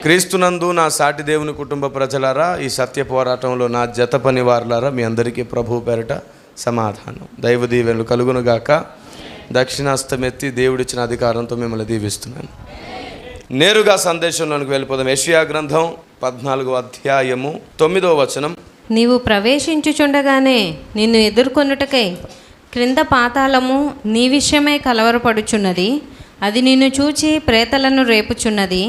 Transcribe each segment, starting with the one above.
క్రీస్తునందు నా సాటి దేవుని కుటుంబ ప్రజలారా, ఈ సత్య పోరాటంలో నా జత పని వారులారా, మీ అందరికీ ప్రభు పేరిట సమాధానం, దైవ దీవెనలు కలుగునుగాక. దక్షిణాస్తమెత్తి దేవుడిచ్చిన అధికారంతో మిమ్మల్ని దీవిస్తున్నాను. నేరుగా సందేశంలోనికి వెళ్ళిపోదాం. యెషయా గ్రంథం 14వ అధ్యాయము 9వ వచనం. నీవు ప్రవేశించుచుండగానే నిన్ను ఎదుర్కొనుటకై క్రింద పాతాళము నీ విషయమై కలవరపడుచున్నది. అది నిన్ను చూచి ప్రేతలను రేపుచున్నది.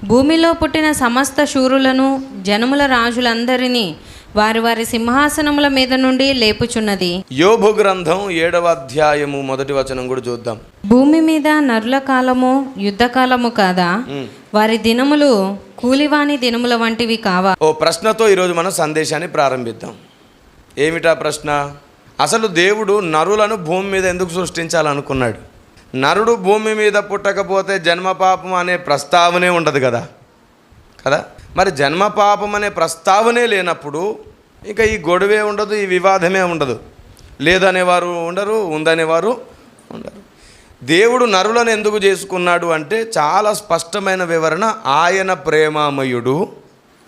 భూమిలో పుట్టిన సమస్త శూరులను, జనముల రాజులందరినీ వారి వారి సింహాసనముల మీద నుండి లేపుచున్నది. యోబు గ్రంథం 7వ అధ్యాయము 1వ వచనం కూడా చూద్దాం. భూమి మీద నరుల కాలము యుద్ధకాలము కాదా? వారి దినములు కూలివాని దినముల వంటివి కావా? ఓ ప్రశ్నతో ఈరోజు మనం సందేశాన్ని ప్రారంభిద్దాం. ఏమిటా ప్రశ్న? అసలు దేవుడు నరులను భూమి మీద ఎందుకు సృష్టించాలనుకున్నాడు? నరుడు భూమి మీద పుట్టకపోతే జన్మపాపం అనే ప్రస్తావనే ఉండదు కదా. మరి జన్మపాపం అనే ప్రస్తావనే లేనప్పుడు ఇంకా ఈ గొడవే ఉండదు, ఈ వివాదమే ఉండదు. లేదనేవారు ఉండరు, ఉందనేవారు ఉండరు. దేవుడు నరులను ఎందుకు చేసుకున్నాడు అంటే చాలా స్పష్టమైన వివరణ. ఆయన ప్రేమామయుడు,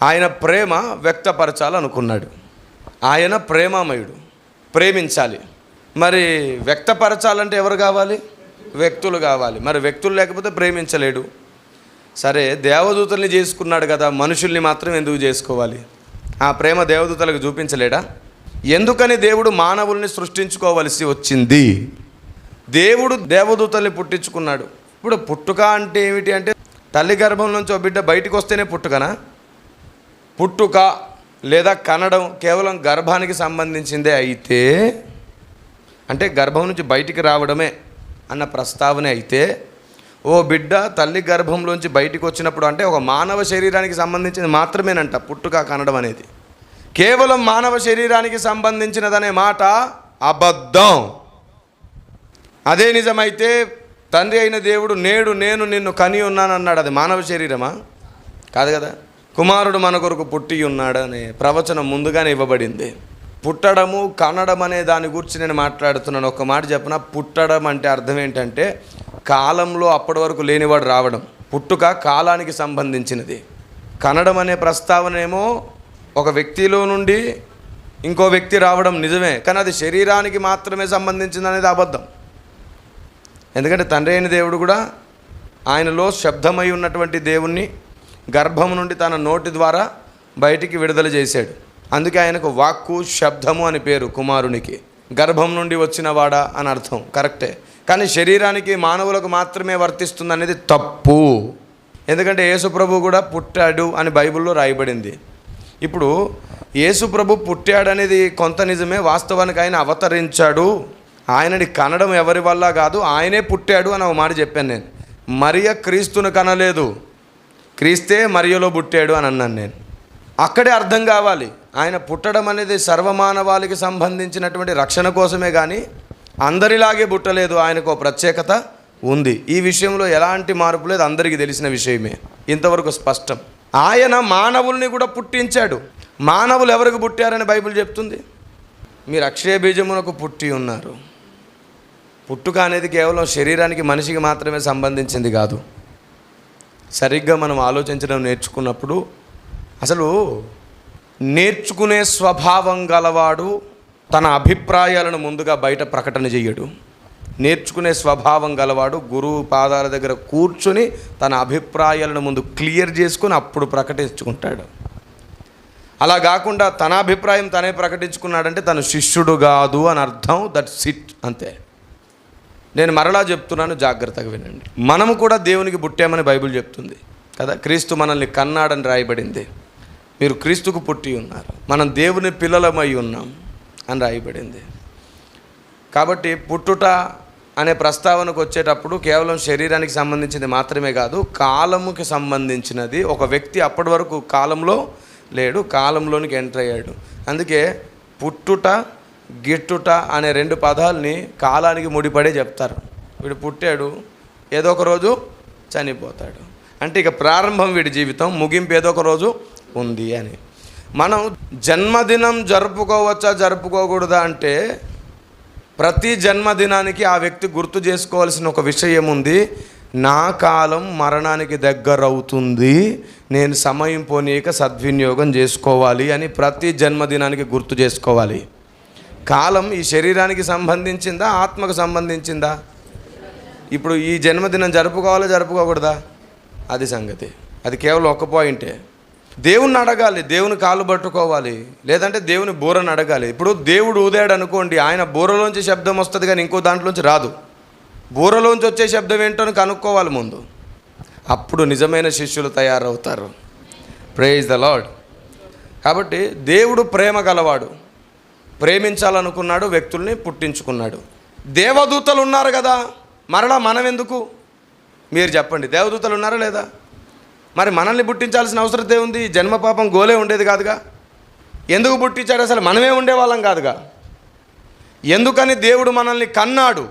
ఆయన ప్రేమ వ్యక్తపరచాలనుకున్నాడు. ఆయన ప్రేమామయుడు, ప్రేమించాలి. మరి వ్యక్తపరచాలంటే ఎవరు కావాలి? వ్యక్తులు కావాలి. మరి వ్యక్తులు లేకపోతే ప్రేమించలేడు. సరే, దేవదూతల్ని చేసుకున్నాడు కదా, మనుషుల్ని మాత్రం ఎందుకు చేసుకోవాలి? ఆ ప్రేమ దేవదూతలకు చూపించలేడా? ఎందుకని దేవుడు మానవుల్ని సృష్టించుకోవలసి వచ్చింది? దేవుడు దేవదూతల్ని పుట్టించుకున్నాడు. ఇప్పుడు పుట్టుక అంటే ఏమిటి అంటే, తల్లి గర్భం నుంచి ఒక బిడ్డ బయటికి వస్తేనే పుట్టుకనా? పుట్టుక లేదా కనడం కేవలం గర్భానికి సంబంధించిందే అయితే, అంటే గర్భం నుంచి బయటికి రావడమే అన్న ప్రస్తావన అయితే, ఓ బిడ్డ తల్లి గర్భంలోంచి బయటికి వచ్చినప్పుడు అంటే ఒక మానవ శరీరానికి సంబంధించింది మాత్రమేనంట పుట్టుక కనడం అనేది. కేవలం మానవ శరీరానికి సంబంధించినదనే మాట అబద్ధం. అదే నిజమైతే తండ్రి అయిన దేవుడు నేడు నేను నిన్ను కని ఉన్నాను అన్నాడు. అది మానవ శరీరమా? కాదు కదా. కుమారుడు మన కొరకు పుట్టి ఉన్నాడు అనే ప్రవచనం ముందుగానే ఇవ్వబడింది. పుట్టడము కనడం అనే దాని గురించి నేను మాట్లాడుతున్నాను. ఒక మాట చెప్పిన, పుట్టడం అంటే అర్థం ఏంటంటే కాలంలో అప్పటి వరకు లేనివాడు రావడం. పుట్టుక కాలానికి సంబంధించినది. కనడం అనే ప్రస్తావన ఏమో ఒక వ్యక్తిలో నుండి ఇంకో వ్యక్తి రావడం నిజమే, కానీ అది శరీరానికి మాత్రమే సంబంధించింది అనేది అబద్ధం. ఎందుకంటే తండ్రి అయిన దేవుడు కూడా ఆయనలో శబ్దమై ఉన్నటువంటి దేవుణ్ణి గర్భం నుండి తన నోటి ద్వారా బయటికి విడుదల చేశాడు. అందుకే ఆయనకు వాక్కు శబ్దము అని పేరు. కుమారునికి గర్భం నుండి వచ్చినవాడా అని అర్థం, కరెక్టే. కానీ శరీరానికి మానవులకు మాత్రమే వర్తిస్తుంది అనేది తప్పు. ఎందుకంటే యేసుప్రభు కూడా పుట్టాడు అని బైబిల్లో రాయబడింది. ఇప్పుడు యేసుప్రభు పుట్టాడు అనేది కొంత నిజమే, వాస్తవానికి ఆయన అవతరించాడు. ఆయనని కనడం ఎవరి వల్ల కాదు, ఆయనే పుట్టాడు అని ఒక మాట చెప్పాను నేను. మరియ క్రీస్తును కనలేదు, క్రీస్తే మరియలో పుట్టాడు అని అన్నాను నేను. అక్కడే అర్థం కావాలి, ఆయన పుట్టడం అనేది సర్వమానవాళికి సంబంధించినటువంటి రక్షణ కోసమే కానీ అందరిలాగే పుట్టలేదు. ఆయనకు ఒక ప్రత్యేకత ఉంది. ఈ విషయంలో ఎలాంటి మార్పు లేదు, అందరికీ తెలిసిన విషయమే, ఇంతవరకు స్పష్టం. ఆయన మానవుల్ని కూడా పుట్టించాడు. మానవులు ఎవరికి పుట్టారని బైబిల్ చెప్తుంది? మీరు అక్షయ బీజమునకు పుట్టి ఉన్నారు. పుట్టుక అనేది కేవలం శరీరానికి, మనిషికి మాత్రమే సంబంధించింది కాదు. సరిగ్గా మనం ఆలోచించడం నేర్చుకున్నప్పుడు, అసలు నేర్చుకునే స్వభావం గలవాడు తన అభిప్రాయాలను ముందుగా బయట ప్రకటన చేయడు. నేర్చుకునే స్వభావం గలవాడు గురువు పాదాల దగ్గర కూర్చొని తన అభిప్రాయాలను ముందు క్లియర్ చేసుకొని అప్పుడు ప్రకటించుకుంటాడు. అలా కాకుండా తన అభిప్రాయం తనే ప్రకటించుకున్నాడంటే తను శిష్యుడు కాదు అని అర్థం. దట్స్ ఇట్, అంతే. నేను మరలా చెప్తున్నాను, జాగ్రత్తగా వినండి. మనము కూడా దేవునికి పుట్టామని బైబిల్ చెప్తుంది కదా. క్రీస్తు మనల్ని కన్నాడని రాయబడింది. మీరు క్రీస్తుకు పుట్టి ఉన్నారు, మనం దేవుని పిల్లలమై ఉన్నాం అని రాయబడింది. కాబట్టి పుట్టుట అనే ప్రస్తావనకు వచ్చేటప్పుడు కేవలం శరీరానికి సంబంధించింది మాత్రమే కాదు, కాలముకి సంబంధించినది. ఒక వ్యక్తి అప్పటి వరకు కాలంలో లేడు, కాలంలోనికి ఎంటర్ అయ్యాడు. అందుకే పుట్టుట గిట్టుట అనే రెండు పదాలని కాలానికి ముడిపడే చెప్తారు. వీడు పుట్టాడు, ఏదో ఒక రోజు చనిపోతాడు అంటే ఇక ప్రారంభం వీడి జీవితం, ముగింపు ఏదో ఒక రోజు ఉంది అని. మనం జన్మదినం జరుపుకోవచ్చా జరుపుకోకూడదా అంటే ప్రతి జన్మదినానికి ఆ వ్యక్తి గుర్తు చేసుకోవాల్సిన ఒక విషయం ఉంది. నా కాలం మరణానికి దగ్గరవుతుంది, నేను సమయం పోనీక సద్వినియోగం చేసుకోవాలి అని ప్రతి జన్మదినానికి గుర్తు చేసుకోవాలి. కాలం ఈ శరీరానికి సంబంధించిందా, ఆత్మకు సంబంధించిందా? ఇప్పుడు ఈ జన్మదినం జరుపుకోవాలా జరుపుకోకూడదా? అది సంగతి. అది కేవలం ఒక పాయింటే. దేవుణ్ణి అడగాలి, దేవుని కాళ్ళు పట్టుకోవాలి, లేదంటే దేవుని బూరను అడగాలి. ఇప్పుడు దేవుడు ఊదాడు అనుకోండి, ఆయన బూరలోంచి శబ్దం వస్తుంది కానీ ఇంకో దాంట్లోంచి రాదు. బూరలోంచి వచ్చే శబ్దం ఏంటో అని కనుక్కోవాలి ముందు. అప్పుడు నిజమైన శిష్యులు తయారవుతారు. Praise the Lord. కాబట్టి దేవుడు ప్రేమ గలవాడు, ప్రేమించాలనుకున్నాడు, వ్యక్తుల్ని పుట్టించుకున్నాడు. దేవదూతలు ఉన్నారు కదా, మరలా మనం ఎందుకు? మీరు చెప్పండి, దేవదూతలు ఉన్నారా లేదా? మరి మనల్ని పుట్టించాల్సిన అవసరం ఏముంది? జన్మ పాపం గోలే ఉండేది కాదుగా. ఎందుకు పుట్టించాడు? అసలు మనమే ఉండేవాళ్ళం కాదుగా. ఎందుకని దేవుడు మనల్ని కన్నాడు?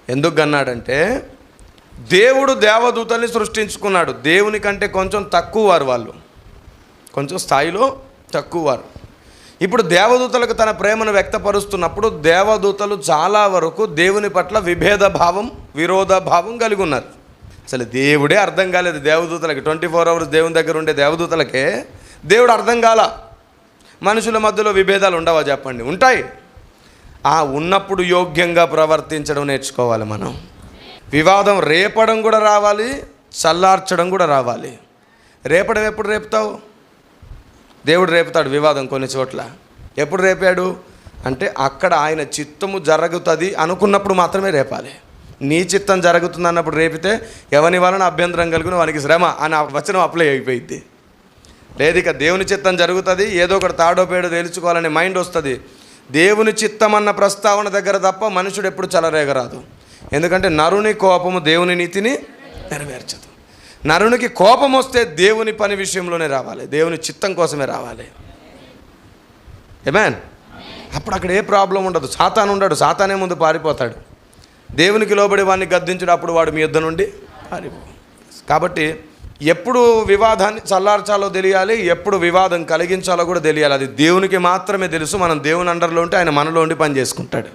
ఎందుకు కన్నాడంటే దేవుడు దేవదూతల్ని సృష్టించుకున్నాడు. దేవుని కంటే కొంచెం తక్కువ వారు, వాళ్ళు కొంచెం స్థాయిలో తక్కువ వారు. ఇప్పుడు దేవదూతలకు తన ప్రేమను వ్యక్తపరుస్తున్నప్పుడు దేవదూతలు చాలా వరకు దేవుని పట్ల విభేద భావం, విరోధ భావం కలిగి ఉన్నారు. అసలు దేవుడే అర్థం కాలేదు దేవదూతలకి. 24 hours దేవుని దగ్గర ఉండే దేవదూతలకే దేవుడు అర్థం కాల. మనుషుల మధ్యలో విభేదాలు ఉండవా చెప్పండి? ఉంటాయి. ఉన్నప్పుడు యోగ్యంగా ప్రవర్తించడం నేర్చుకోవాలి మనం. వివాదం రేపడం కూడా రావాలి, చల్లార్చడం కూడా రావాలి. రేపడం ఎప్పుడు రేపుతావు? దేవుడు రేపుతాడు వివాదం కొన్ని చోట్ల. ఎప్పుడు రేపాడు అంటే అక్కడ ఆయన చిత్తము జరుగుతుంది అనుకున్నప్పుడు మాత్రమే రేపాలి. నీ చిత్తం జరుగుతుంది అన్నప్పుడు రేపితే ఎవని వలన అభ్యంతరం కలిగిన వానికి శ్రమ అని వచనం అప్లై అయిపోయింది. లేదు ఇక దేవుని చిత్తం జరుగుతుంది, ఏదో ఒకటి తాడో పేడో తేల్చుకోవాలనే మైండ్ వస్తుంది. దేవుని చిత్తం అన్న ప్రస్తావన దగ్గర తప్ప మనుషుడు ఎప్పుడు చలరేగరాదు. ఎందుకంటే నరుని కోపము దేవుని నీతిని నెరవేర్చదు. నరునికి కోపం వస్తే దేవుని పని విషయంలోనే రావాలి, దేవుని చిత్తం కోసమే రావాలి. ఆమేన్. అప్పుడు అక్కడ ఏ ప్రాబ్లం ఉండదు. సాతాను ఉండడు, సాతానే ముందు పారిపోతాడు. దేవునికి లోబడి వాడిని గద్దించుడు, అప్పుడు వాడు మీ యుద్ధం నుండి పారిపో. కాబట్టి ఎప్పుడు వివాదాన్ని చల్లార్చాలో తెలియాలి, ఎప్పుడు వివాదం కలిగించాలో కూడా తెలియాలి. అది దేవునికి మాత్రమే తెలుసు. మనం దేవుని అండర్లో ఉంటే ఆయన మనలో ఉండి పని చేసుకుంటాడు.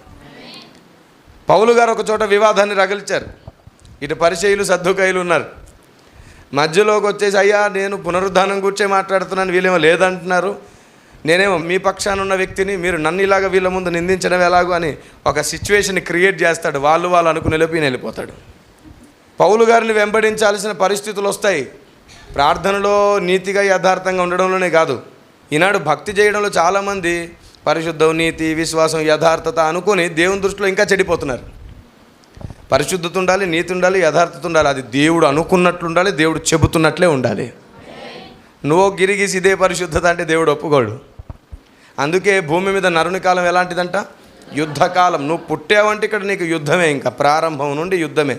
పౌలు గారు ఒక చోట వివాదాన్ని రగిల్చారు. ఇటు పరిచయులు సద్దుకాయులు ఉన్నారు. మధ్యలోకి వచ్చేసి, అయ్యా నేను పునరుద్ధానం గురించే మాట్లాడుతున్నాను, వీళ్ళేమో లేదంటున్నారు, నేనేమో మీ పక్షాన ఉన్న వ్యక్తిని, మీరు నన్ను ఇలాగా వీళ్ళ ముందు నిందించడం ఎలాగో అని ఒక సిచ్యువేషన్ క్రియేట్ చేస్తాడు. వాళ్ళు అనుకుని వెళ్ళిపోతాడు. పౌలు గారిని వెంబడించాల్సిన పరిస్థితులు వస్తాయి. ప్రార్థనలో నీతిగా యథార్థంగా ఉండడంలోనే కాదు, ఈనాడు భక్తి చేయడంలో చాలామంది పరిశుద్ధం, నీతి, విశ్వాసం, యథార్థత అనుకుని దేవుని దృష్టిలో ఇంకా చెడిపోతున్నారు. పరిశుద్ధత ఉండాలి, నీతి ఉండాలి, యథార్థత ఉండాలి. అది దేవుడు అనుకున్నట్లు ఉండాలి, దేవుడు చెబుతున్నట్లే ఉండాలి. నువ్వు గిరిగీసి ఇదే పరిశుద్ధత అంటే దేవుడు ఒప్పుకోడు. అందుకే భూమి మీద నరుని కాలం ఎలాంటిదంట? యుద్ధకాలం. నువ్వు పుట్టావంటే ఇక్కడ నీకు యుద్ధమే, ఇంకా ప్రారంభం నుండి యుద్ధమే.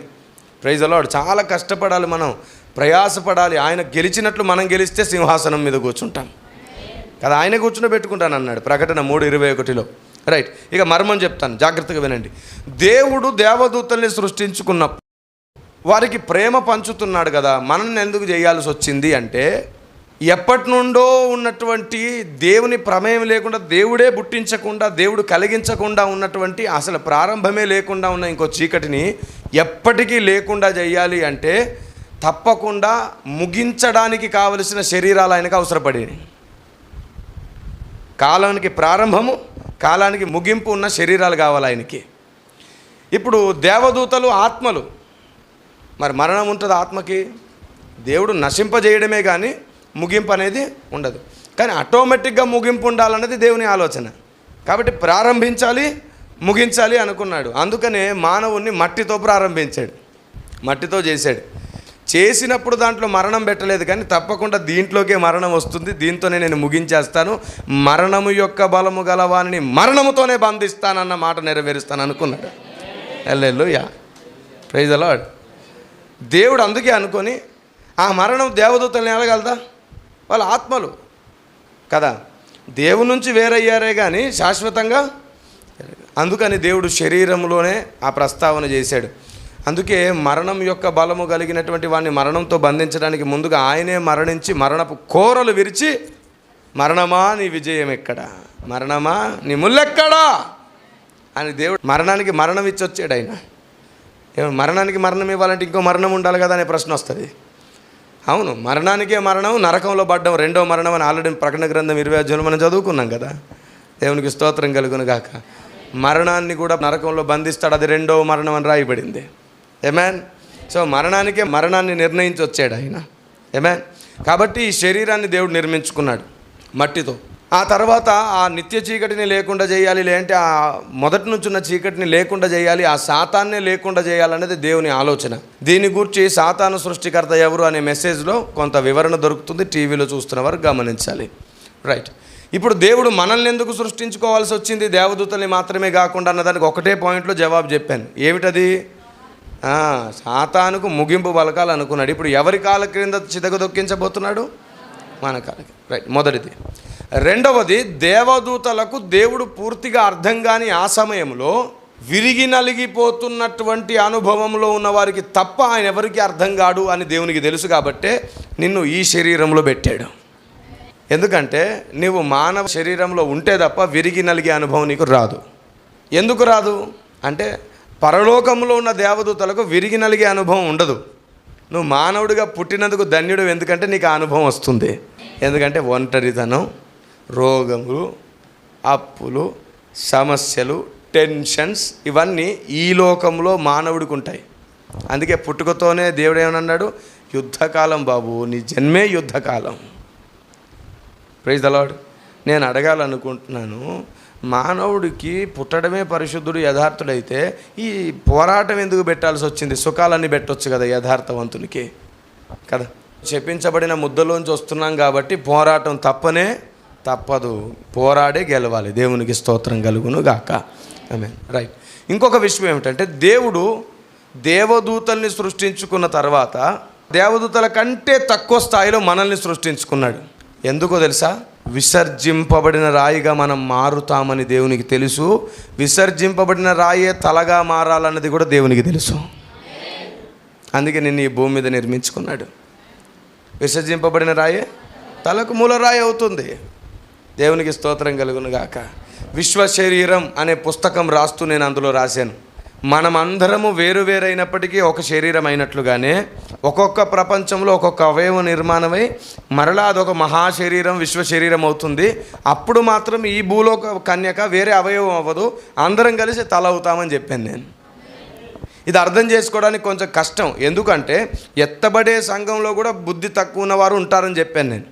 Praise the Lord. చాలా కష్టపడాలి, మనం ప్రయాసపడాలి. ఆయన గెలిచినట్లు మనం గెలిస్తే సింహాసనం మీద కూర్చుంటాం కదా. ఆయన కూర్చుని అన్నాడు ప్రకటన 3:21లో. రైట్. ఇక మర్మం చెప్తాను, జాగ్రత్తగా వినండి. దేవుడు దేవదూతల్ని సృష్టించుకున్నప్పుడు వారికి ప్రేమ పంచుతున్నాడు కదా. మనల్ని ఎందుకు చేయాల్సి వచ్చింది అంటే, ఎప్పటి నుండో ఉన్నటువంటి దేవుని ప్రమేయం లేకుండా, దేవుడే పుట్టించకుండా, దేవుడు కలిగించకుండా ఉన్నటువంటి, అసలు ప్రారంభమే లేకుండా ఉన్న ఇంకో చీకటిని ఎప్పటికీ లేకుండా చేయాలి అంటే తప్పకుండా ముగించడానికి కావలసిన శరీరాలు ఆయనకు అవసరపడేవి. కాలానికి ప్రారంభము, కాలానికి ముగింపు ఉన్న శరీరాలు కావాలి ఆయనకి. ఇప్పుడు దేవదూతలు ఆత్మలు. మరి మరణం ఉంటుంది ఆత్మకి. దేవుడు నశింపజేయడమే కానీ ముగింపు అనేది ఉండదు. కానీ ఆటోమేటిక్గా ముగింపు ఉండాలన్నది దేవుని ఆలోచన. కాబట్టి ప్రారంభించాలి, ముగించాలి అనుకున్నాడు. అందుకనే మానవుణ్ణి మట్టితో ప్రారంభించాడు, మట్టితో చేశాడు. చేసినప్పుడు దాంట్లో మరణం పెట్టలేదు, కానీ తప్పకుండా దీంట్లోకే మరణం వస్తుంది, దీంతోనే నేను ముగించేస్తాను, మరణము యొక్క బలము గలవానిని మరణముతోనే బంధిస్తానన్న మాట నెరవేరుస్తాను అనుకున్నాడు. హల్లెలూయా, ప్రైజ్ ది లార్డ్. దేవుడు అందుకే అనుకొని ఆ మరణం దేవదూతల్ని ఏలగలదా? వాళ్ళ ఆత్మలు కదా, దేవుని నుంచి వేరయ్యారే కానీ శాశ్వతంగా. అందుకని దేవుడు శరీరంలోనే ఆ ప్రస్తావన చేశాడు. అందుకే మరణం యొక్క బలము కలిగినటువంటి వాడిని మరణంతో బంధించడానికి ముందుగా ఆయనే మరణించి మరణపు కోరలు విరిచి, మరణమా నీ విజయం ఎక్కడా, మరణమా నీ ముల్లెక్కడా అని దేవుడు మరణానికి మరణం ఇచ్చొచ్చాడు. ఆయన మరణానికి మరణం ఇవ్వాలంటే ఇంకో మరణం ఉండాలి కదా అనే ప్రశ్న వస్తుంది. అవును, మరణానికే మరణం, నరకంలో పడ్డం రెండో మరణం అని ఆల్రెడీ ప్రకటన గ్రంథం 25 మనం చదువుకున్నాం కదా. దేవునికి స్తోత్రం కలుగును గాక. మరణాన్ని కూడా నరకంలో బంధిస్తాడు, అది రెండవ మరణం అని రాయబడింది. ఆమేన్. సో మరణానికే మరణాన్ని నిర్ణయించి వచ్చాడు ఆయన. ఆమేన్. కాబట్టి ఈ శరీరాన్ని దేవుడు నిర్మించుకున్నాడు మట్టితో. ఆ తర్వాత ఆ నిత్య చీకటిని లేకుండా చేయాలి, లేదంటే ఆ మొదటి నుంచి ఉన్న చీకటిని లేకుండా చేయాలి, ఆ సాతాన్నే లేకుండా చేయాలనేది దేవుని ఆలోచన. దీని గురించి సాతాను సృష్టికర్త ఎవరు అనే మెసేజ్లో కొంత వివరణ దొరుకుతుంది, టీవీలో చూస్తున్న వారు గమనించాలి. రైట్. ఇప్పుడు దేవుడు మనల్ని ఎందుకు సృష్టించుకోవాల్సి వచ్చింది, దేవదూతల్ని మాత్రమే కాకుండా అన్నదానికి ఒకటే పాయింట్లో జవాబు చెప్పాను. ఏమిటది? సాతానుకు ముగింపు పలకాలనుకున్నాడు. ఇప్పుడు ఎవరి కాళ్ళ క్రింద చితకదొక్కించబోతున్నాడు? మన కాళ్ళకి. రైట్, మొదటిది. రెండవది, దేవదూతలకు దేవుడు పూర్తిగా అర్థం కాని ఆ సమయంలో విరిగి నలిగిపోతున్నటువంటి అనుభవంలో ఉన్న వారికి తప్ప ఆయన ఎవరికి అర్థం కాడు అని దేవునికి తెలుసు. కాబట్టే నిన్ను ఈ శరీరంలో పెట్టాడు. ఎందుకంటే నువ్వు మానవ శరీరంలో ఉంటే తప్ప విరిగి నలిగే అనుభవం నీకు రాదు. ఎందుకు రాదు అంటే పరలోకంలో ఉన్న దేవదూతలకు విరిగి నలిగే అనుభవం ఉండదు. నువ్వు మానవుడిగా పుట్టినందుకు ధన్యుడు, ఎందుకంటే నీకు ఆ అనుభవం వస్తుంది. ఎందుకంటే ఒంటరితనం, రోగములు, అప్పులు, సమస్యలు, టెన్షన్స్ ఇవన్నీ ఈ లోకంలో మానవుడికి ఉంటాయి. అందుకే పుట్టుకతోనే దేవుడు ఏమన్నాడు? యుద్ధకాలం బాబు, నీ జన్మే యుద్ధకాలం. Praise the lord. నేను అడగాలనుకుంటున్నాను, మానవుడికి పుట్టడమే పరిశుద్ధుడు యథార్థుడైతే ఈ పోరాటం ఎందుకు పెట్టాల్సి వచ్చింది? సుఖాలన్నీ పెట్టవచ్చు కదా యథార్థవంతునికి కదా. చెప్పించబడిన ముద్దలోంచి వస్తున్నాం కాబట్టి పోరాటం తప్పదు, పోరాడే గెలవాలి. దేవునికి స్తోత్రం కలుగును గాక. ఆమేన్. రైట్. ఇంకొక విషయం ఏమిటంటే దేవుడు దేవదూతల్ని సృష్టించుకున్న తర్వాత దేవదూతల కంటే తక్కువ స్థాయిలో మనల్ని సృష్టించుకున్నాడు. ఎందుకో తెలుసా? విసర్జింపబడిన రాయిగా మనం మారుతామని దేవునికి తెలుసు. విసర్జింపబడిన రాయే తలగా మారాలన్నది కూడా దేవునికి తెలుసు. అందుకే నిన్ను ఈ భూమి మీద నిర్మించుకున్నాడు. విసర్జింపబడిన రాయే తలకు మూల రాయి అవుతుంది. దేవునికి స్తోత్రం కలుగును గాక. విశ్వ శరీరం అనే పుస్తకం రాస్తూ నేను అందులో రాశాను, మనమందరము వేరువేరైనప్పటికీ ఒక శరీరం అయినట్లుగానే ఒక్కొక్క ప్రపంచంలో ఒక్కొక్క అవయవ నిర్మాణమై మరలా అదొక మహాశరీరం, విశ్వ శరీరం అవుతుంది. అప్పుడు మాత్రం ఈ భూలోక కన్యక వేరే అవయవం అవ్వదు, అందరం కలిసి తల అవుతామని చెప్పాను నేను. ఇది అర్థం చేసుకోవడానికి కొంచెం కష్టం, ఎందుకంటే ఎత్తబడే సంఘంలో కూడా బుద్ధి తక్కువ ఉన్నవారు ఉంటారని చెప్పాను నేను.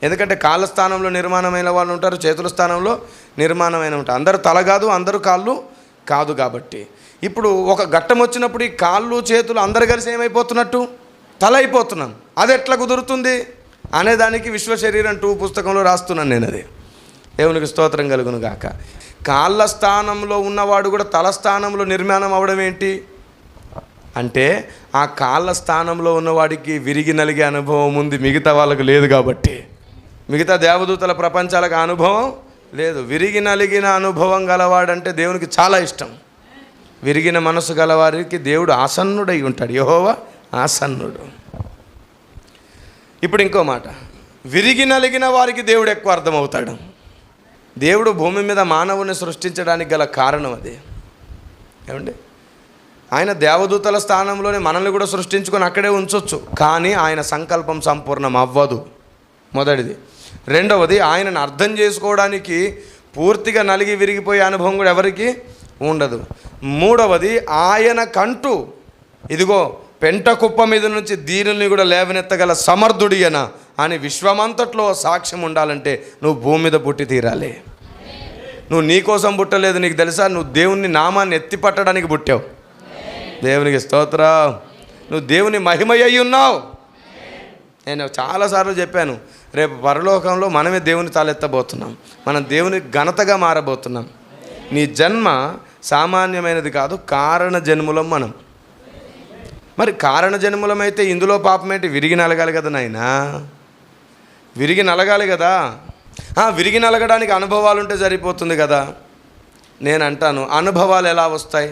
ఎందుకంటే కాళ్ళ స్థానంలో నిర్మాణమైన వాళ్ళు ఉంటారు, చేతుల స్థానంలో నిర్మాణమైన ఉంటారు. అందరూ తల కాదు, అందరూ కాళ్ళు కాదు. కాబట్టి ఇప్పుడు ఒక ఘట్టం వచ్చినప్పుడు ఈ కాళ్ళు చేతులు అందరు కలిసి ఏమైపోతున్నట్టు? తల అయిపోతున్నాం. అది ఎట్లా కుదురుతుంది అనేదానికి విశ్వ శరీరం 2 పుస్తకంలో రాస్తున్నాను నేను. అది దేవునికి స్తోత్రం కలుగును గాక. కాళ్ళ స్థానంలో ఉన్నవాడు కూడా తల స్థానంలో నిర్మాణం అవ్వడం ఏంటి అంటే, ఆ కాళ్ళ స్థానంలో ఉన్నవాడికి విరిగి నలిగే అనుభవం ఉంది, మిగతా వాళ్ళకు లేదు. కాబట్టి మిగతా దేవదూతల ప్రపంచాలకు అనుభవం లేదు. విరిగి నలిగిన అనుభవం గలవాడంటే దేవునికి చాలా ఇష్టం. విరిగిన మనసు గలవారికి దేవుడు ఆసన్నుడై ఉంటాడు. యెహోవా ఆసన్నుడు. ఇప్పుడు ఇంకో మాట, విరిగి నలిగిన వారికి దేవుడు ఎక్కువ అర్థమవుతాడు. దేవుడు భూమి మీద మానవుని సృష్టించడానికి గల కారణం అదే. ఏమండి, ఆయన దేవదూతల స్థానంలోనే మనల్ని కూడా సృష్టించుకొని అక్కడే ఉంచవచ్చు, కానీ ఆయన సంకల్పం సంపూర్ణం అవ్వదు. మొదటిది. రెండవది, ఆయనను అర్థం చేసుకోవడానికి పూర్తిగా నలిగి విరిగిపోయే అనుభవం కూడా ఎవరికి ఉండదు. మూడవది, ఆయనకంటూ ఇదిగో పెంట కుప్ప మీద నుంచి దీనుల్ని కూడా లేవనెత్తగల సమర్థుడియన అని విశ్వమంతట్లో సాక్ష్యం ఉండాలంటే నువ్వు భూమి మీద పుట్టి తీరాలి. నువ్వు నీ కోసం పుట్టలేదు, నీకు తెలుసా? నువ్వు దేవుని నామాన్ని ఎత్తి పట్టడానికి పుట్టావు. దేవునికి స్తోత్రం. నువ్వు దేవుని మహిమయ్యి ఉన్నావు. నేను చాలాసార్లు చెప్పాను, రేపు పరలోకంలో మనమే దేవుని తలెత్తబోతున్నాం, మనం దేవుని ఘనతగా మారబోతున్నాం. నీ జన్మ సామాన్యమైనది కాదు, కారణ జన్ములం మనం. మరి కారణ జన్ములమైతే ఇందులో పాపం ఏంటి? విరిగి నలగాలి కదా నాయనా, విరిగి నలగాలి కదా. విరిగి నలగడానికి అనుభవాలు ఉంటే సరిపోతుంది కదా. నేను అంటాను, అనుభవాలు ఎలా వస్తాయి?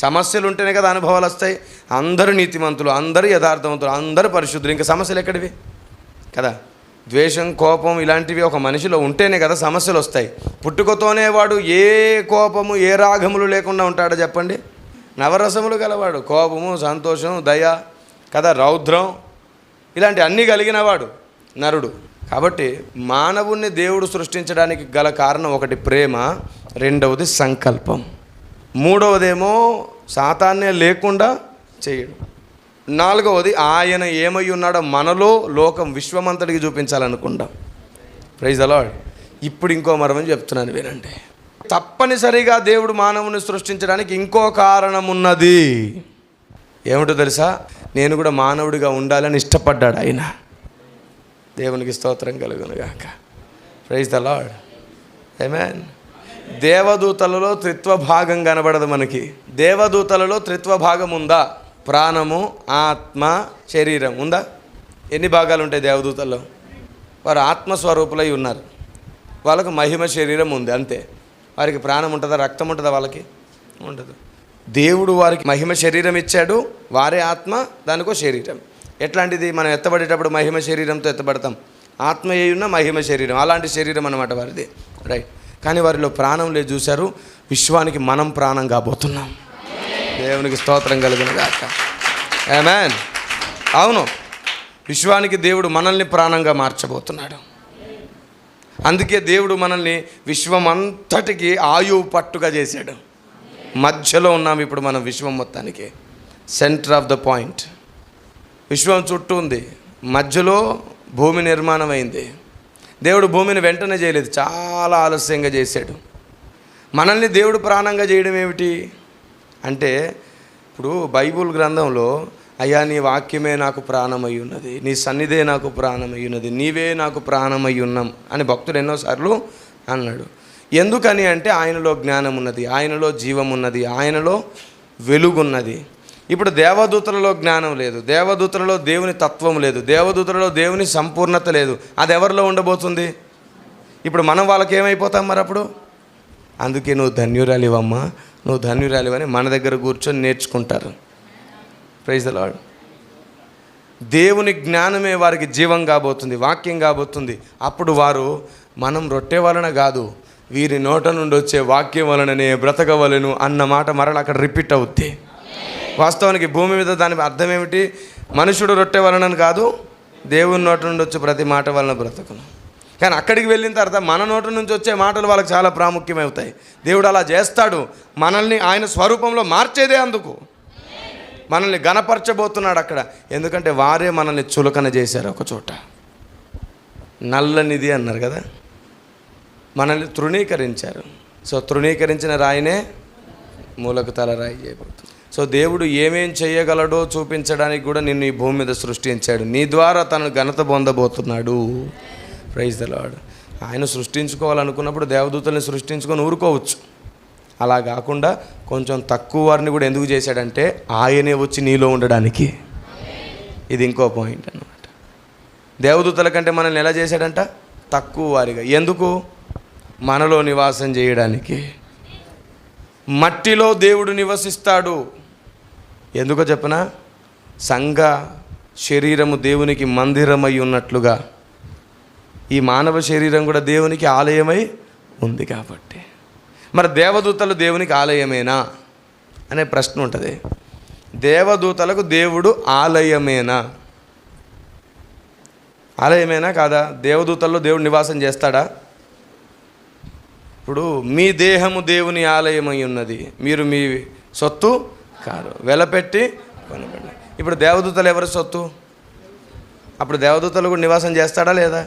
సమస్యలు ఉంటేనే కదా అనుభవాలు వస్తాయి. అందరూ నీతిమంతులు, అందరూ యథార్థవంతులు, అందరూ పరిశుద్ధులు, ఇంకా సమస్యలు ఎక్కడివి కదా. ద్వేషం, కోపం ఇలాంటివి ఒక మనిషిలో ఉంటేనే కదా సమస్యలు వస్తాయి. పుట్టుకతోనే వాడు ఏ కోపము ఏ రాగములు లేకుండా ఉంటాడో చెప్పండి. నవరసములు గలవాడు, కోపము, సంతోషం, దయ కదా, రౌద్రం, ఇలాంటి అన్నీ కలిగినవాడు నరుడు. కాబట్టి మానవుణ్ణి దేవుడు సృష్టించడానికి గల కారణం ఒకటి ప్రేమ, రెండవది సంకల్పం, మూడవదేమో సాతాన్నే లేకుండా చేయడం, నాలుగవది ఆయన ఏమై ఉన్నాడో మనలో లోకం విశ్వమంతటికి చూపించాలనుకుంటాం. Praise the lord. ఇప్పుడు ఇంకో మరమని చెప్తున్నాను వినండి. తప్పనిసరిగా దేవుడు మానవుని సృష్టించడానికి ఇంకో కారణం ఉన్నది. ఏమిటో తెలుసా? నేను కూడా మానవుడిగా ఉండాలని ఇష్టపడ్డాడు ఆయన. దేవునికి స్తోత్రం కలుగును గాక. Praise the lord. ఆమేన్. దేవదూతలలో త్రిత్వ భాగం కనబడదు మనకి. దేవదూతలలో త్రిత్వ భాగం ఉందా? ప్రాణము, ఆత్మ, శరీరం ఉందా? ఎన్ని భాగాలు ఉంటాయి దేవదూతల్లో? వారు ఆత్మస్వరూపులై ఉన్నారు. వాళ్ళకు మహిమ శరీరం ఉంది, అంతే. వారికి ప్రాణం ఉంటుందా, రక్తం ఉంటుందా? వాళ్ళకి ఉండదు. దేవుడు వారికి మహిమ శరీరం ఇచ్చాడు, వారే ఆత్మ, దానికో శరీరం. ఎట్లాంటిది? మనం ఎత్తబడేటప్పుడు మహిమ శరీరంతో ఎత్తబడతాం. ఆత్మ ఏయున్న మహిమ శరీరం, అలాంటి శరీరం అన్నమాట వారిది, రైట్. కానీ వారిలో ప్రాణం లేదు. చూశారు? విశ్వానికి మనం ప్రాణం కాబోతున్నాం. దేవునికి స్తోత్రం కలుగును గాక. ఆమేన్. అవును, విశ్వానికి దేవుడు మనల్ని ప్రాణంగా మార్చబోతున్నాడు. అందుకే దేవుడు మనల్ని విశ్వమంతటికి ఆయువు పట్టుగా చేశాడు. మధ్యలో ఉన్నాం ఇప్పుడు మనం, విశ్వం మొత్తానికి సెంటర్ ఆఫ్ ద పాయింట్. విశ్వం చుట్టూ ఉంది, మధ్యలో భూమి నిర్మాణం అయింది. దేవుడు భూమిని వెంటనే చేయలేదు, చాలా ఆలస్యంగా చేశాడు. మనల్ని దేవుడు ప్రాణంగా చేయడం ఏమిటి అంటే, ఇప్పుడు బైబుల్ గ్రంథంలో అయ్యా నీ వాక్యమే నాకు ప్రాణమై ఉన్నది, నీ సన్నిధే నాకు ప్రాణమై ఉన్నది, నీవే నాకు ప్రాణమై ఉన్నాం అని భక్తుడు ఎన్నోసార్లు అన్నాడు. ఎందుకని అంటే ఆయనలో జ్ఞానం ఉన్నది, ఆయనలో జీవం ఉన్నది, ఆయనలో వెలుగున్నది. ఇప్పుడు దేవదూతలలో జ్ఞానం లేదు, దేవదూతలలో దేవుని తత్వం లేదు, దేవదూతలలో దేవుని సంపూర్ణత లేదు. అది ఎవరిలో ఉండబోతుంది? ఇప్పుడు మనం వాళ్ళకి ఏమైపోతాం మరి అప్పుడు? అందుకే నువ్వు ధన్యురాలివమ్మా, నువ్వు ధన్యురాలివని మన దగ్గర కూర్చొని నేర్చుకుంటారు. Praise the Lord. దేవుని జ్ఞానమే వారికి జీవం కాబోతుంది, వాక్యం కాబోతుంది. అప్పుడు వారు మనం రొట్టె వలన కాదు, వీరి నోట నుండి వచ్చే వాక్యం వలననే బ్రతకవలెను అన్న మాట మరల అక్కడ రిపీట్ అవుద్ది. వాస్తవానికి భూమి మీద దాని అర్థం ఏమిటి? మనుషుడు రొట్టె వలనని కాదు, దేవుని నోట నుండి వచ్చే ప్రతి మాట వలన బ్రతకను. కానీ అక్కడికి వెళ్ళిన తర్వాత మన నోట నుంచి వచ్చే మాటలు వాళ్ళకి చాలా ప్రాముఖ్యమవుతాయి. దేవుడు అలా చేస్తాడు. మనల్ని ఆయన స్వరూపంలో మార్చేదే అందుకు. మనల్ని గణపరచబోతున్నాడు అక్కడ. ఎందుకంటే వారే మనల్ని చులకన చేశారు. ఒక చోట నల్లనిది అన్నారు కదా, మనల్ని తృణీకరించారు. సో తృణీకరించిన రాయినే మూలకు తల రాయి చేయబోతుంది. సో దేవుడు ఏమేం చేయగలడో చూపించడానికి కూడా నిన్ను ఈ భూమి మీద సృష్టించాడు. నీ ద్వారా తను ఘనత పొందబోతున్నాడు. Praise the lord. ఆయన సృష్టించుకోవాలనుకున్నప్పుడు దేవదూతల్ని సృష్టించుకొని ఊరుకోవచ్చు. అలా కాకుండా కొంచెం తక్కువ వారిని కూడా ఎందుకు చేశాడంటే ఆయనే వచ్చి నీలో ఉండడానికి. ఇది ఇంకో పాయింట్ అన్నమాట. దేవదూతల కంటే మనల్ని ఎలా చేశాడంట? తక్కువ వారిగా. ఎందుకు? మనలో నివాసం చేయడానికి. మట్టిలో దేవుడు నివసిస్తాడు. ఎందుకో చెప్పనా? సంఘ శరీరము దేవునికి మందిరమై ఉన్నట్లుగా ఈ మానవ శరీరం కూడా దేవునికి ఆలయమై ఉంది. కాబట్టి మరి దేవదూతలు దేవునికి ఆలయమేనా అనే ప్రశ్న ఉంటుంది. దేవదూతలకు దేవుడు ఆలయమేనా? ఆలయమేనా కాదా? దేవదూతల్లో దేవుడు నివాసం చేస్తాడా? ఇప్పుడు మీ దేహము దేవుని ఆలయమై ఉన్నది, మీరు మీ సొత్తు కాదు, వెలపెట్టి కొనబడి. ఇప్పుడు దేవదూతలు ఎవరి సొత్తు? అప్పుడు దేవదూతలు కూడా నివాసం చేస్తాడా లేదా?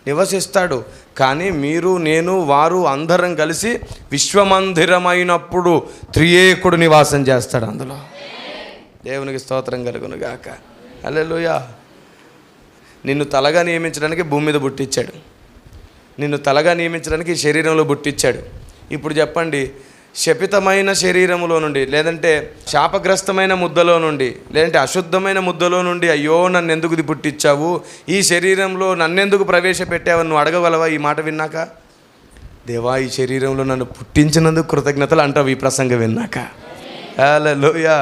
నివసిస్తాడు. కానీ మీరు, నేను, వారు అందరం కలిసి విశ్వమందిరమైనప్పుడు త్రియేకుడు నివాసం చేస్తాడు అందులో. దేవునికి స్తోత్రం కలుగును గాక. హల్లెలూయా. నిన్ను తలగా నియమించడానికి భూమి మీద పుట్టించాడు, నిన్ను తలగా నియమించడానికి శరీరంలో పుట్టించాడు. ఇప్పుడు చెప్పండి, శపితమైన శరీరములో నుండి, లేదంటే శాపగ్రస్తమైన ముద్దలో నుండి, లేదంటే అశుద్ధమైన ముద్దలో నుండి అయ్యో నన్ను ఎందుకు పుట్టించావు, ఈ శరీరంలో నన్నెందుకు ప్రవేశపెట్టావని నువ్వు అడగగలవా? ఈ మాట విన్నాక, దేవా ఈ శరీరంలో నన్ను పుట్టించినందుకు కృతజ్ఞతలు అంటావు ఈ ప్రసంగం విన్నాక. హల్లెలూయా.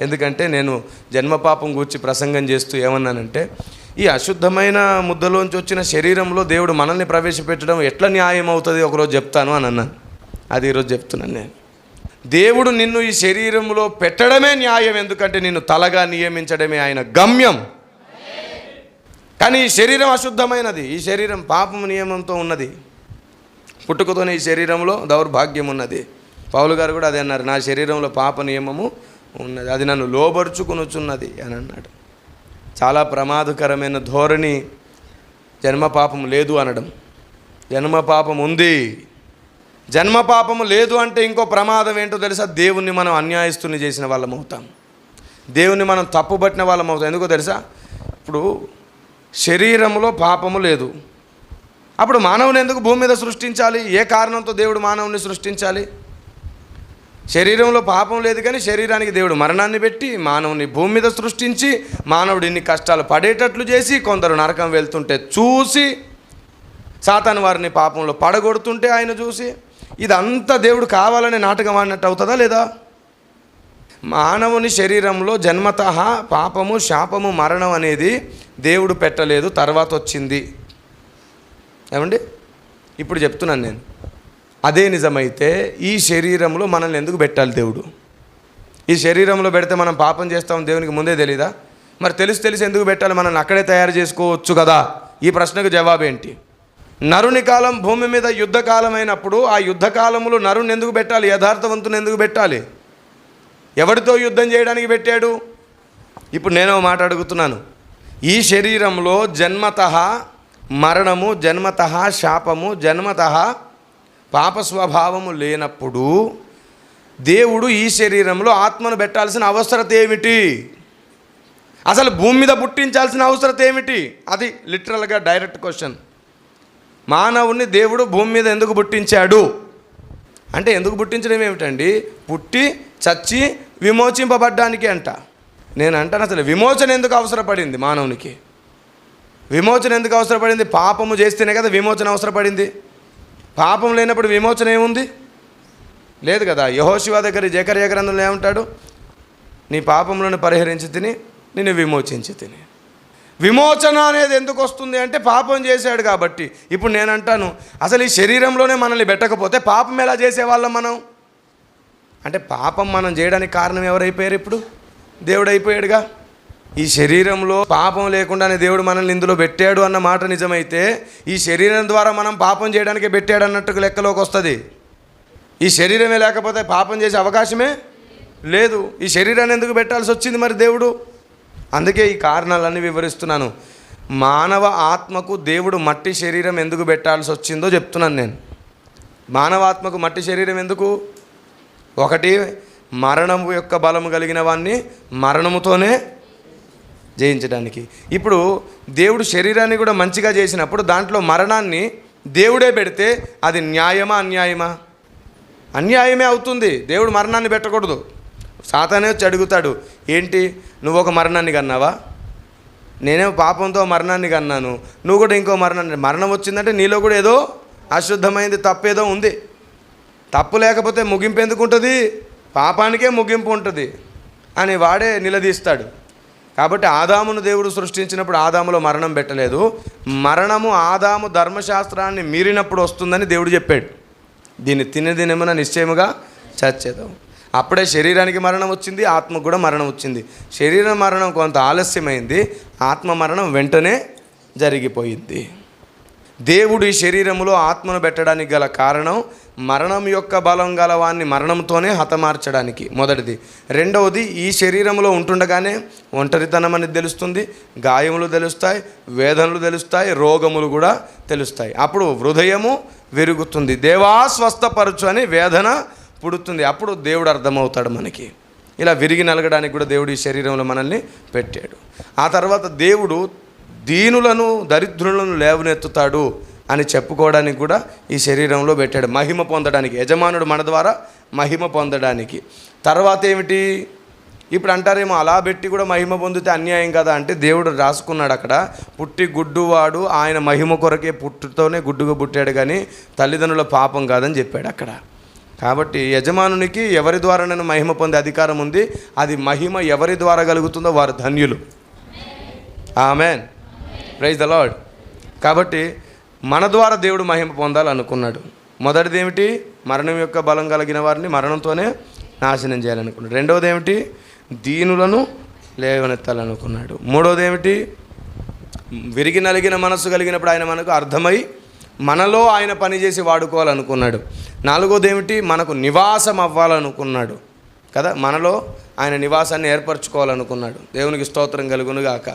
ఎందుకంటే నేను జన్మపాపం గూర్చి ప్రసంగం చేస్తూ ఏమన్నానంటే, ఈ అశుద్ధమైన ముద్దలోంచి వచ్చిన శరీరంలో దేవుడు మనల్ని ప్రవేశపెట్టడం ఎట్లా న్యాయం అవుతుంది ఒకరోజు చెప్తాను అని అన్నాను. అది ఈరోజు చెప్తున్నాను నేను. దేవుడు నిన్ను ఈ శరీరంలో పెట్టడమే న్యాయం, ఎందుకంటే నిన్ను తలగా నియమించడమే ఆయన గమ్యం. కానీ ఈ శరీరం అశుద్ధమైనది, ఈ శరీరం పాపము నియమంతో ఉన్నది. పుట్టుకతోనే ఈ శరీరంలో దౌర్భాగ్యం ఉన్నది. పౌలు గారు కూడా అదే అన్నారు, నా శరీరంలో పాప నియమము ఉన్నది, అది నన్ను లోబరుచుకొనుచున్నది అని అన్నాడు. చాలా ప్రమాదకరమైన ధోరణి జన్మ పాపం లేదు అనడం. జన్మ పాపం ఉంది, జన్మ పాపము లేదు అంటే ఇంకో ప్రమాదం ఏంటో తెలుసా? దేవుణ్ణి మనం అన్యాయస్తుని చేసిన వాళ్ళం అవుతాం, దేవుణ్ణి మనం తప్పుబట్టిన వాళ్ళం అవుతాం. ఎందుకో తెలుసా? ఇప్పుడు శరీరంలో పాపము లేదు, అప్పుడు మానవుని ఎందుకు భూమి మీద సృష్టించాలి? ఏ కారణంతో దేవుడు మానవుని సృష్టించాలి? శరీరంలో పాపం లేదు, కానీ శరీరానికి దేవుడు మరణాన్ని పెట్టి మానవుని భూమి మీద సృష్టించి మానవుడు ఇన్ని కష్టాలు పడేటట్లు చేసి, కొందరు నరకం వెళ్తుంటే చూసి, సాతాను వారిని పాపంలో పడగొడుతుంటే ఆయన చూసి, ఇదంతా దేవుడు కావాలనే నాటకం ఆడినట్టు అవుతుందా లేదా? మానవుని శరీరంలో జన్మతః పాపము, శాపము, మరణం అనేది దేవుడు పెట్టలేదు, తర్వాత వచ్చింది. ఏమండి? ఇప్పుడు చెప్తున్నాను నేను, అదే నిజమైతే ఈ శరీరంలో మనల్ని ఎందుకు పెట్టాలి దేవుడు? ఈ శరీరంలో పెడితే మనం పాపం చేస్తాం దేవునికి ముందే తెలీదా? మరి తెలిసి ఎందుకు పెట్టాలి? మనల్ని అక్కడే తయారు చేసుకోవచ్చు కదా. ఈ ప్రశ్నకు జవాబేంటి? నరుని కాలం భూమి మీద యుద్ధకాలం అయినప్పుడు ఆ యుద్ధకాలంలో నరుని ఎందుకు పెట్టాలి? యథార్థవంతుని ఎందుకు పెట్టాలి? ఎవరితో యుద్ధం చేయడానికి పెట్టాడు? ఇప్పుడు నేను మాట అడుగుతున్నాను, ఈ శరీరంలో జన్మతః మరణము, జన్మతః శాపము, జన్మతః పాప స్వభావము లేనప్పుడు దేవుడు ఈ శరీరంలో ఆత్మను పెట్టాల్సిన అవసరత ఏమిటి? అసలు భూమి మీద పుట్టించాల్సిన అవసరత ఏమిటి? అది లిటరల్గా డైరెక్ట్ క్వశ్చన్. మానవుణ్ణి దేవుడు భూమి మీద ఎందుకు పుట్టించాడు అంటే, ఎందుకు పుట్టించడం ఏమిటండి? పుట్టి చచ్చి విమోచింపబడ్డానికి అంట. నేను అంటాను, అసలు విమోచన ఎందుకు అవసరపడింది మానవునికి? విమోచన ఎందుకు అవసరపడింది? పాపము చేస్తేనే కదా విమోచన అవసరపడింది. పాపం లేనప్పుడు విమోచన ఏముంది? లేదు కదా. యెహోషువ దగ్గర జకర్యా గ్రంథంలో ఏమంటాడు? నీ పాపములను పరిహరించి తిని నిన్ను విమోచించి తిని. విమోచన అనేది ఎందుకు వస్తుంది అంటే, పాపం చేశాడు కాబట్టి. ఇప్పుడు నేను అంటాను, అసలు ఈ శరీరంలోనే మనల్ని పెట్టకపోతే పాపం ఎలా చేసేవాళ్ళం మనం? అంటే పాపం మనం చేయడానికి కారణం ఎవరైపోయారు? ఇప్పుడు దేవుడు అయిపోయాడుగా. ఈ శరీరంలో పాపం లేకుండానే దేవుడు మనల్ని ఇందులో పెట్టాడు అన్న మాట నిజమైతే, ఈ శరీరం ద్వారా మనం పాపం చేయడానికే పెట్టాడు అన్నట్టు లెక్కలోకి వస్తుంది. ఈ శరీరమే లేకపోతే పాపం చేసే అవకాశమే లేదు. ఈ శరీరాన్ని ఎందుకు పెట్టాల్సి వచ్చింది మరి దేవుడు? అందుకే ఈ కారణాలన్నీ వివరిస్తున్నాను. మానవ ఆత్మకు దేవుడు మట్టి శరీరం ఎందుకు పెట్టాల్సి వచ్చిందో చెప్తున్నాను నేను. మానవ ఆత్మకు మట్టి శరీరం ఎందుకు? ఒకటి, మరణము యొక్క బలము కలిగిన వాన్ని మరణముతోనే జయించడానికి. ఇప్పుడు దేవుడు శరీరాన్ని కూడా మంచిగా చేసినప్పుడు దాంట్లో మరణాన్ని దేవుడే పెడితే అది న్యాయమా అన్యాయమా? అన్యాయమే అవుతుంది. దేవుడు మరణాన్ని పెట్టకూడదు. సాతానే వచ్చి అడుగుతాడు, ఏంటి నువ్వు ఒక మరణాన్ని కన్నావా? నేనేమో పాపంతో మరణాన్ని కన్నాను, నువ్వు కూడా ఇంకో మరణం వచ్చిందంటే నీలో కూడా ఏదో అశుద్ధమైంది, తప్పేదో ఉంది. తప్పు లేకపోతే ముగింపు ఎందుకు ఉంటుంది? పాపానికే ముగింపు ఉంటుంది అని వాడే నిలదీస్తాడు. కాబట్టి ఆదామును దేవుడు సృష్టించినప్పుడు ఆదాములో మరణం పెట్టలేదు. మరణము ఆదాము ధర్మశాస్త్రాన్ని మీరినప్పుడు వస్తుందని దేవుడు చెప్పాడు. దీన్ని తినదినమున నిశ్చయముగా చచ్చేదాం. అప్పుడే శరీరానికి మరణం వచ్చింది, ఆత్మకు కూడా మరణం వచ్చింది. శరీర మరణం కొంత ఆలస్యమైంది, ఆత్మ మరణం వెంటనే జరిగిపోయింది. దేవుడు ఈ శరీరములో ఆత్మను పెట్టడానికి గల కారణం మరణం యొక్క బలం గలవాన్ని మరణంతోనే హతమార్చడానికి, మొదటిది. రెండవది, ఈ శరీరంలో ఉంటుండగానే ఒంటరితనం అనేది తెలుస్తుంది, గాయములు తెలుస్తాయి, వేదనలు తెలుస్తాయి, రోగములు కూడా తెలుస్తాయి. అప్పుడు హృదయము విరుగుతుంది, దేవా స్వస్థపరచు అని వేదన పుడుతుంది. అప్పుడు దేవుడు అర్థమవుతాడు మనకి. ఇలా విరిగి నలగడానికి కూడా దేవుడు ఈ శరీరంలో మనల్ని పెట్టాడు. ఆ తర్వాత దేవుడు దీనులను దరిద్రులను లేవనెత్తుతాడు అని చెప్పుకోవడానికి కూడా ఈ శరీరంలో పెట్టాడు, మహిమ పొందడానికి. యజమానుడు మన ద్వారా మహిమ పొందడానికి. తర్వాత ఏమిటి? ఇప్పుడు అంటారేమో అలా పెట్టి కూడా మహిమ పొందితే అన్యాయం కదా అంటే, దేవుడు రాసుకున్నాడు అక్కడ, పుట్టి గుడ్డువాడు ఆయన మహిమ కొరకే పుట్టుతోనే గుడ్డుగా పుట్టాడు కానీ తల్లిదండ్రుల పాపం కాదని చెప్పాడు అక్కడ. కాబట్టి యజమానునికి ఎవరి ద్వారానైనా మహిమ పొందే అధికారం ఉంది. అది మహిమ ఎవరి ద్వారా కలుగుతుందో వారు ధన్యులు. Amen, praise the Lord. కాబట్టి మన ద్వారా దేవుడు మహిమ పొందాలనుకున్నాడు. మొదటిది ఏమిటి? మరణం యొక్క బలం కలిగిన వారిని మరణంతోనే నాశనం చేయాలనుకున్నాడు. రెండవది ఏమిటి? దీనులను లేవనెత్తాలనుకున్నాడు. మూడవది ఏమిటి? విరిగి నలిగిన మనస్సు కలిగినప్పుడు ఆయన మనకు అర్థమై మనలో ఆయన పనిచేసి వాడుకోవాలనుకున్నాడు. నాలుగోది ఏమిటి? మనకు నివాసం అవ్వాలనుకున్నాడు కదా, మనలో ఆయన నివాసాన్ని ఏర్పరచుకోవాలనుకున్నాడు. దేవునికి స్తోత్రం కలుగునుగాక.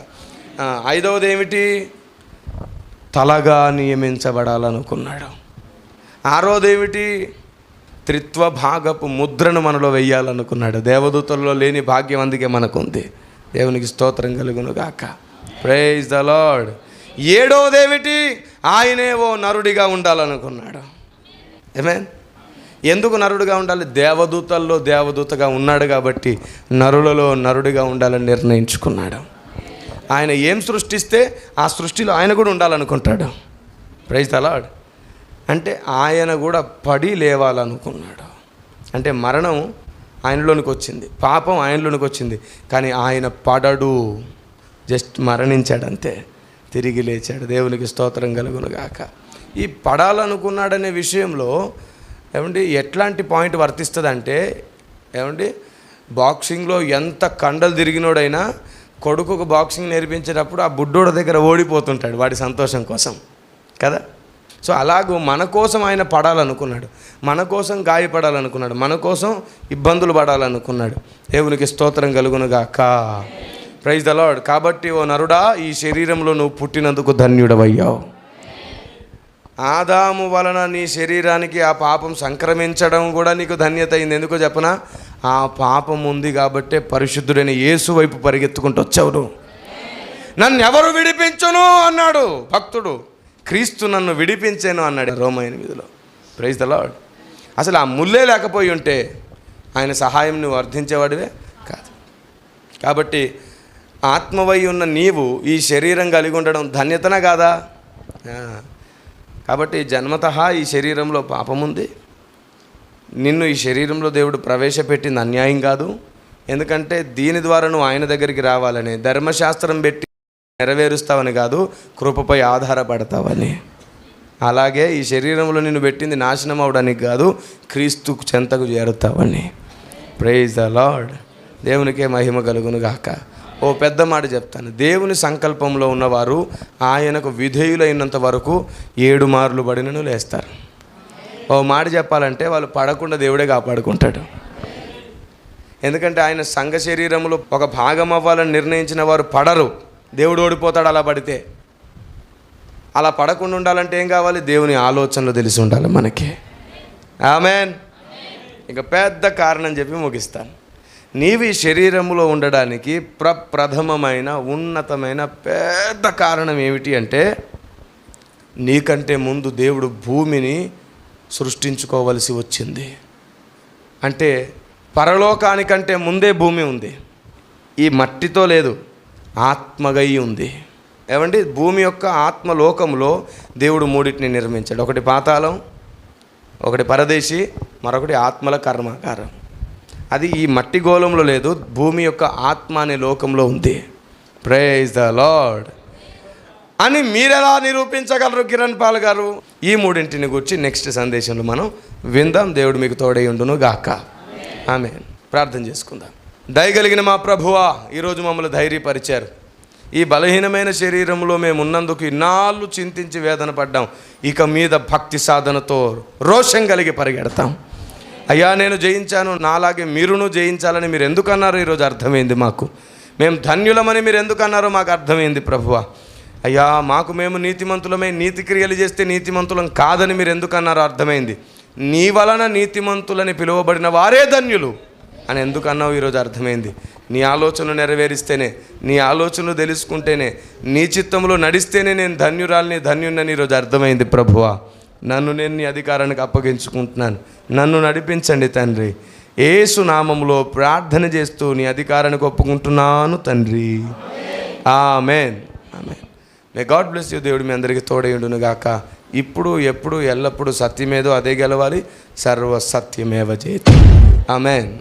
ఐదవది ఏమిటి? తలగా నియమించబడాలనుకున్నాడు. ఆరోది ఏమిటి? త్రిత్వ భాగపు ముద్రను మనలో వెయ్యాలనుకున్నాడు. దేవదూతల్లో లేని భాగ్యం అందుకే మనకుంది. దేవునికి స్తోత్రం కలుగునుగాక. Praise the Lord. ఏడవది ఏమిటి? ఆయనే ఓ నరుడిగా ఉండాలనుకున్నాడు. ఆమేన్. ఎందుకు నరుడిగా ఉండాలి? దేవదూతల్లో దేవదూతగా ఉన్నాడు కాబట్టి నరులలో నరుడిగా ఉండాలని నిర్ణయించుకున్నాడు. ఆయన ఏం సృష్టిస్తే ఆ సృష్టిలో ఆయన కూడా ఉండాలనుకుంటాడు. Praise the lord. అంటే ఆయన కూడా పడి లేవాలనుకున్నాడు. అంటే మరణం ఆయనలోనికి వచ్చింది, పాపం ఆయనలోనికి వచ్చింది, కానీ ఆయన పడడు, జస్ట్ మరణించాడంతే, తిరిగి లేచాడు. దేవునికి స్తోత్రం కలుగునుగాక. ఈ పడాలనుకున్నాడనే విషయంలో ఏమండి ఎట్లాంటి పాయింట్ వర్తిస్తుంది అంటే, ఏమండి బాక్సింగ్లో ఎంత కండలు తిరిగినోడైనా కొడుకుకు బాక్సింగ్ నేర్పించేటప్పుడు ఆ బుడ్డోడ దగ్గర ఓడిపోతుంటాడు వాడి సంతోషం కోసం కదా. సో అలాగూ మన కోసం ఆయన పడాలనుకున్నాడు, మన కోసం గాయపడాలనుకున్నాడు, మన కోసం ఇబ్బందులు పడాలనుకున్నాడు. దేవునికి స్తోత్రం కలుగునుగాక. Praise the Lord. కాబట్టి ఓ నరుడా, ఈ శరీరంలో నువ్వు పుట్టినందుకు ధన్యుడవయ్యావు. ఆదాము వలన నీ శరీరానికి ఆ పాపం సంక్రమించడం కూడా నీకు ధన్యత అయింది. ఎందుకో చెప్పనా? ఆ పాపం ఉంది కాబట్టే పరిశుద్ధుడైన యేసు వైపు పరిగెత్తుకుంటూ వచ్చావు నువ్వు. నన్ను ఎవరు విడిపించును అన్నాడు భక్తుడు. క్రీస్తు నన్ను విడిపించాను అన్నాడు రోమా 8లో. Praise the lord. అసలు ఆ ముల్లే లేకపోయి ఉంటే ఆయన సహాయం నువ్వు అర్థించేవాడివే కాదు. కాబట్టి ఆత్మవై ఉన్న నీవు ఈ శరీరం కలిగి ఉండడం ధన్యతనా కాదా? కాబట్టి జన్మతః ఈ శరీరంలో పాపం ఉంది. నిన్ను ఈ శరీరంలో దేవుడు ప్రవేశపెట్టింది అన్యాయం కాదు. ఎందుకంటే దీని ద్వారా నువ్వు ఆయన దగ్గరికి రావాలని, ధర్మశాస్త్రం పెట్టి నెరవేరుస్తావని కాదు, కృపపై ఆధారపడతావని. అలాగే ఈ శరీరంలో నిన్ను పెట్టింది నాశనం అవడానికి కాదు, క్రీస్తుకు చెంతకు చేరుతావని. Praise the lord. దేవునికే మహిమ కలుగునుగాక. ఓ పెద్ద మాట చెప్తాను. దేవుని సంకల్పంలో ఉన్నవారు ఆయనకు విధేయులైనంత వరకు 7 మార్లు పడినను లేస్తారు. ఓ మాట చెప్పాలంటే వాళ్ళు పడకుండా దేవుడే కాపాడుకుంటాడు. ఎందుకంటే ఆయన సంఘ శరీరంలో ఒక భాగం అవ్వాలని నిర్ణయించిన వారు పడరు, దేవుడు ఓడిపోతాడు అలా పడితే. అలా పడకుండా ఉండాలంటే ఏం కావాలి? దేవుని ఆలోచనలు తెలిసి ఉండాలి మనకి. ఆమేన్. ఇక పెద్ద కారణం చెప్పి ముగిస్తాను. నీవు ఈ శరీరంలో ఉండడానికి ప్రప్రథమమైన ఉన్నతమైన పెద్ద కారణం ఏమిటి అంటే, నీకంటే ముందు దేవుడు భూమిని సృష్టించుకోవలసి వచ్చింది. అంటే పరలోకానికంటే ముందే భూమి ఉంది. ఈ మట్టితో లేదు, ఆత్మగై ఉంది. ఏమండి, భూమి యొక్క ఆత్మలోకంలో దేవుడు 3టిని నిర్మించాడు. ఒకటి పాతాళం, ఒకటి పరదేశి, మరొకటి ఆత్మల కర్మాగారం. అది ఈ మట్టి గోళంలో లేదు, భూమి యొక్క ఆత్మ అనే లోకంలో ఉంది. Praise the Lord. అని మీరెలా నిరూపించగలరు కిరణ్ పాల్ గారు? ఈ 3టిని గురించి నెక్స్ట్ సందేశంలో మనం విందాం. దేవుడు మీకు తోడై ఉండును గాక. ఆమేన్. ప్రార్థన చేసుకుందాం. దయగలిగిన మా ప్రభువా, ఈరోజు మమ్మల్ని ధైర్యపరిచారు. ఈ బలహీనమైన శరీరంలో మేము ఉన్నందుకు ఇన్నాళ్ళు చింతించి వేదన పడ్డాం. ఇక మీద భక్తి సాధనతో రోషం కలిగి పరిగెడతాం. అయ్యా, నేను జయించాను, నాలాగే మీరును జయించాలని మీరు ఎందుకన్నారో ఈరోజు అర్థమైంది మాకు. మేము ధన్యులమని మీరు ఎందుకన్నారో మాకు అర్థమైంది ప్రభువా. అయ్యా, మాకు మేము నీతిమంతులమై నీతి క్రియలు చేస్తే నీతిమంతులం కాదని మీరు ఎందుకన్నారో అర్థమైంది. నీ వలన నీతిమంతులని పిలువబడిన వారే ధన్యులు అని ఎందుకన్నావు ఈరోజు అర్థమైంది. నీ ఆలోచనలు నెరవేరిస్తేనే, నీ ఆలోచనలు తెలుసుకుంటేనే, నీ చిత్తంలో నడిస్తేనే నేను ధన్యున్నని ఈరోజు అర్థమైంది ప్రభువా. నన్ను నేను నీ అధికారానికి అప్పగించుకుంటున్నాను. నన్ను నడిపించండి తండ్రి. యేసు నామములో ప్రార్థన చేస్తూ నీ అధికారానికి ఒప్పుకుంటున్నాను తండ్రి. ఆమేన్. ఆమేన్. May god bless you. దేవుడు మీ అందరికీ తోడయుండును గాక. ఇప్పుడు ఎప్పుడు ఎల్లప్పుడూ సత్యమేదో అదే గెలవాలి. సర్వ సత్యమేవ జయతి. ఆమేన్.